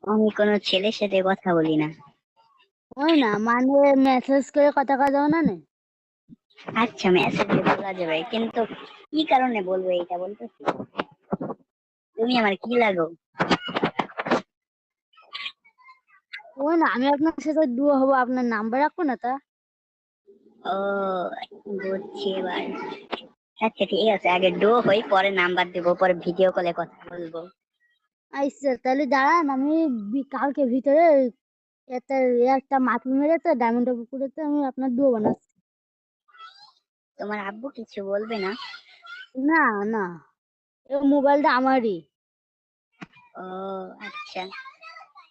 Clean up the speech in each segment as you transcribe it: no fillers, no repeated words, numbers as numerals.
আমি কোনো ছেলের সাথে কথা বলি না। ওই না মানে মেসেজ করে কথা কওয়া যাবে না নে? আচ্ছা, মেসেজে বলা যাবে, কিন্তু কি কারণে বলবো এটা বলতেছি? তুমি আমার কি লাগো? ওই না আমি আপনার সাথে ডুও হবো, আপনার নাম্বার রাখবো না তা? ও, বুঝছি এবার। আচ্ছা ঠিক আছে, আগে ডো হই, পরে নাম্বার দেবো, পরে ভিডিও কলে কথা বলবো। আচ্ছা তাহলে দাঁড়ান, আমি কালকে ভিতরে একটা একটা মাছ মেরে তো ডায়মন্ড পুকুরে তো আমি আপনার ডুও বানাচ্ছি। তোমার আব্বু কিছু বলবে না? না না, এই মোবাইলটা আমারই। ও আচ্ছা।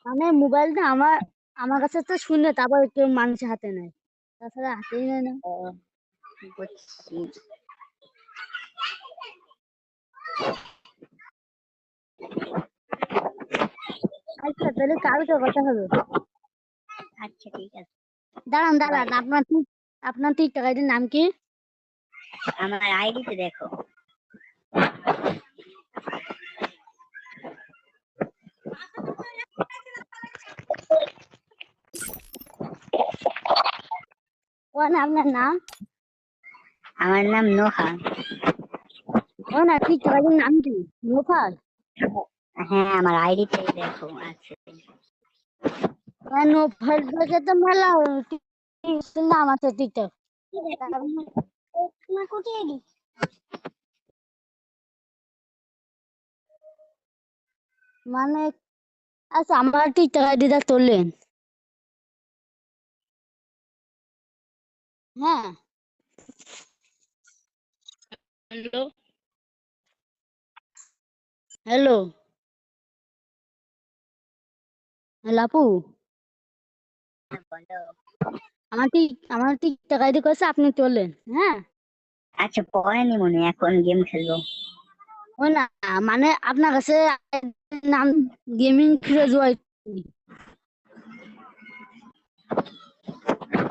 মানে মোবাইলটা আমার আমার কাছে তো শূন্য, তারপর কেউ মানুষের হাতে নেয়, তাছাড়া হাতেই নেয় না। ও, বুঝছি। আচ্ছা তাহলে কালকে কথা হবে। আচ্ছা ঠিক আছে। দাঁড়ান বাই দাঁড়ান, বাই। আপনার টিকটক আইডির নাম কি? আমার আইডিতে দেখো। ও না আপনার নাম? আমার নাম নোহা। ও না টিকটক আইডির নাম কি? নোফাল? হ্যাঁ, আমার আইডিতে দেখো আছে। নোফাল থেকে তো মেলা নাম আছে টিকটক। তোমার কোটি আইডি? মানে আচ্ছা আমার টিকটক আইডিটা তোলেন। হ্যাঁ। হ্যালো হ্যালো হ্যালো আপু, বলো। আমার টিকটক আইডি করছে, আপনি তোলেন। হ্যাঁ। আচ্ছা, পরে নিমুনি, এখন গেম খেলবো। ও না মানে আপনার কাছে নাম গেমিং ফিরোজ ওয়াইটি।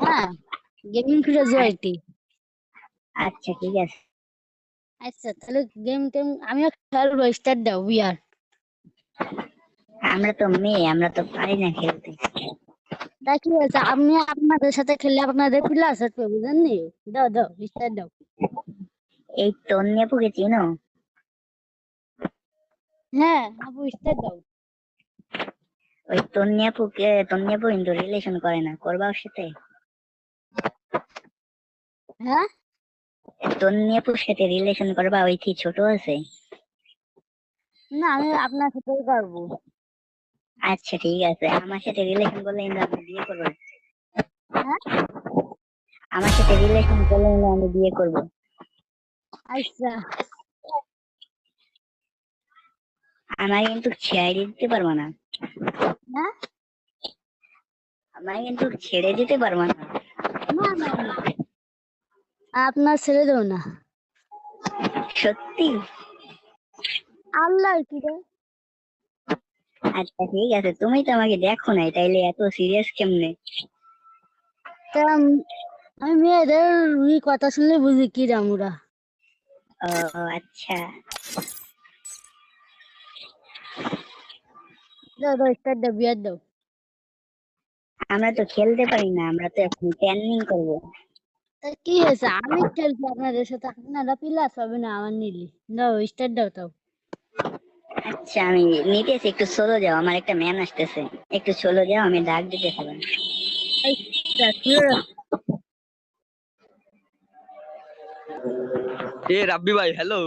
হ্যাঁ, গেমিং ফিরোজ ওয়াইটি। আচ্ছা ঠিক আছে। আচ্ছা তাহলে গেম টেম আমিও খেলবো, স্টার্ট দাও বিয়ার। আমরা তো মেয়ে, আমরা তো পারি না খেলতে। তা কি হয়েছে, আপনি আপনাদের সাথে খেললে আপনাদের প্লাস আসবে, বুঝেননি? দাও দাও স্টার্ট দাও। এই তন্নিয়াপুকে চিনো? হ্যাঁ আপু স্টার্ট দাও। ওই তন্নিয়াপু কিন্তু রিলেশন করে না, করবা ওর সাথে? হ্যাঁ তন্নিয়াপুর সাথে রিলেশন করবা? ওই কি ছোট আছে? না, আমি আপনার সাথেই করবো। আচ্ছা ঠিক আছে, আমার সাথে রিলেশন করলে কিন্তু আমি বিয়ে করবো। হ্যাঁ আমার সাথে রিলেশন করলে কিন্তু আমি বিয়ে করবো। আচ্ছা। আমার কিন্তু ছেড়ে দিতে পারবো না। হ্যাঁ আমার কিন্তু ছেড়ে দিতে পারবো না। না না না, আপনার ছেড়ে দেবো না। সত্যি? আল্লাহ কি রে। আচ্ছা ঠিক আছে, তুমি তো আমাকে দেখো নাই, তাইলে এত সিরিয়াস কেমনে? তা আমি মেয়েদের কথা শুনলে বুঝি কি রামুরা। ও আচ্ছা। দাও দাও স্টার্ট দাও বিয়ার দাও। আমরা তো খেলতে পারি না, আমরা তো এখন ট্রেনিং করবো। তা কি হয়েছে, আমি খেলছি আপনাদের সাথে, আপনারা প্লাস পাবে না আমার নিলে। দাও স্টার্ট দাও তাও। আচ্ছা, আমি নিতেছি, একটু সোলো যাও, আমার একটা ম্যান আসতেছে। একটু সোলো যাও, আমি ডাক দিতে হবে। আচ্ছা, শুরু রাখো। এ রাব্বি ভাই, হ্যালো।